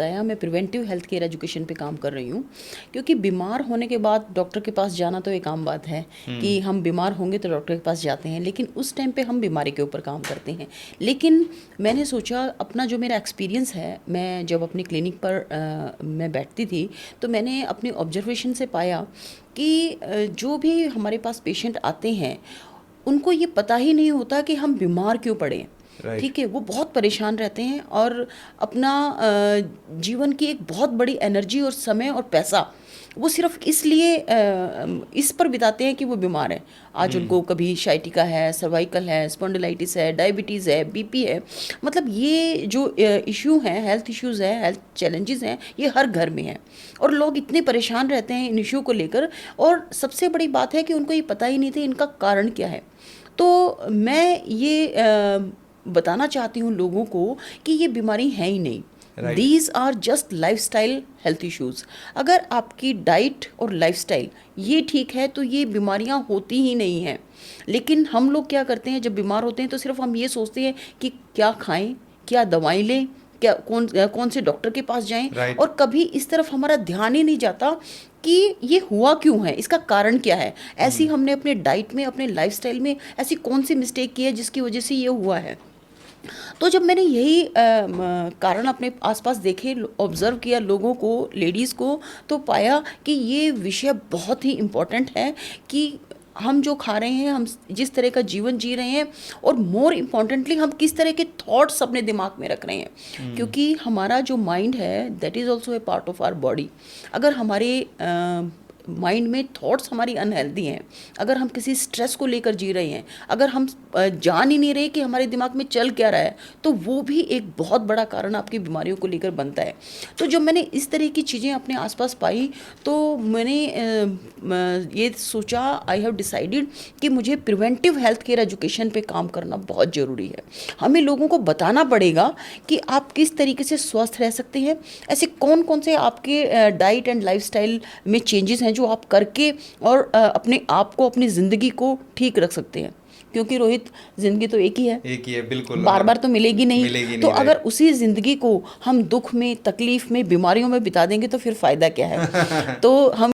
बताया, मैं preventive health care education पे काम कर रही हूँ, क्योंकि बीमार होने के बाद डॉक्टर के पास जाना तो एक आम बात है कि हम बीमार होंगे तो डॉक्टर के पास जाते हैं, लेकिन उस टाइम पे हम बीमारी के ऊपर काम करते हैं। लेकिन मैंने सोचा, अपना जो मेरा एक्सपीरियंस है, मैं जब अपनी क्लिनिक पर मैं बैठती थी तो मैंने अपनी ऑब्जर्वेशन से पाया कि जो भी हमारे पास पेशेंट आते हैं उनको ये पता ही नहीं होता कि हम बीमार क्यों पड़े। ठीक है, वो बहुत परेशान रहते हैं और अपना जीवन की एक बहुत बड़ी एनर्जी और समय और पैसा वो सिर्फ इसलिए इस पर बिताते हैं कि वो बीमार है। आज उनको कभी शाइटिका है, सर्वाइकल है, स्पॉन्डिलाइटिस है, डायबिटीज़ है, बीपी है। मतलब ये जो इशू हैं, हेल्थ इश्यूज़ हैं, हेल्थ चैलेंजेस हैं, ये हर घर में हैं और लोग इतने परेशान रहते हैं इन इशू को लेकर। और सबसे बड़ी बात है कि उनको ये पता ही नहीं था इनका कारण क्या है। तो मैं ये बताना चाहती हूँ लोगों को कि ये बीमारी है ही नहीं। These are just lifestyle health issues. अगर आपकी डाइट और लाइफस्टाइल ये ठीक है तो ये बीमारियाँ होती ही नहीं हैं। लेकिन हम लोग क्या करते हैं, जब बीमार होते हैं तो सिर्फ हम ये सोचते हैं कि क्या खाएं, क्या दवाई लें, क्या कौन से डॉक्टर के पास जाएं, और कभी इस तरफ हमारा ध्यान ही नहीं जाता कि ये हुआ क्यों है, इसका कारण क्या है। ऐसी हमने अपने डाइट में, अपने लाइफस्टाइल में ऐसी कौन सी मिस्टेक की है जिसकी वजह से ये हुआ है। तो जब मैंने यही कारण अपने आसपास देखे, ऑब्ज़र्व किया लोगों को, लेडीज़ को, तो पाया कि ये विषय बहुत ही इम्पोर्टेंट है कि हम जो खा रहे हैं, हम जिस तरह का जीवन जी रहे हैं, और मोर इम्पॉर्टेंटली हम किस तरह के थॉट्स अपने दिमाग में रख रहे हैं। क्योंकि हमारा जो माइंड है that is also a part of our body. अगर हमारे माइंड में थॉट्स हमारी अनहेल्दी हैं, अगर हम किसी स्ट्रेस को लेकर जी रहे हैं, अगर हम जान ही नहीं रहे कि हमारे दिमाग में चल क्या रहा है, तो वो भी एक बहुत बड़ा कारण आपकी बीमारियों को लेकर बनता है। तो जब मैंने इस तरह की चीज़ें अपने आसपास पाई तो मैंने ये सोचा, आई हैव डिसाइडेड कि मुझे प्रिवेंटिव हेल्थ केयर एजुकेशन पे काम करना बहुत ज़रूरी है। हमें लोगों को बताना पड़ेगा कि आप किस तरीके से स्वस्थ रह सकते हैं, ऐसे कौन कौन से आपके डाइट एंड लाइफस्टाइल में चेंजेस हैं जो आप करके और अपने आप को, अपनी ज़िंदगी को ठीक रख सकते हैं। क्योंकि रोहित, ज़िंदगी तो एक ही है, बिल्कुल, बार बार तो मिलेगी नहीं। तो अगर उसी ज़िंदगी को हम दुख में, तकलीफ़ में, बीमारियों में बिता देंगे तो फिर फ़ायदा क्या है। तो हम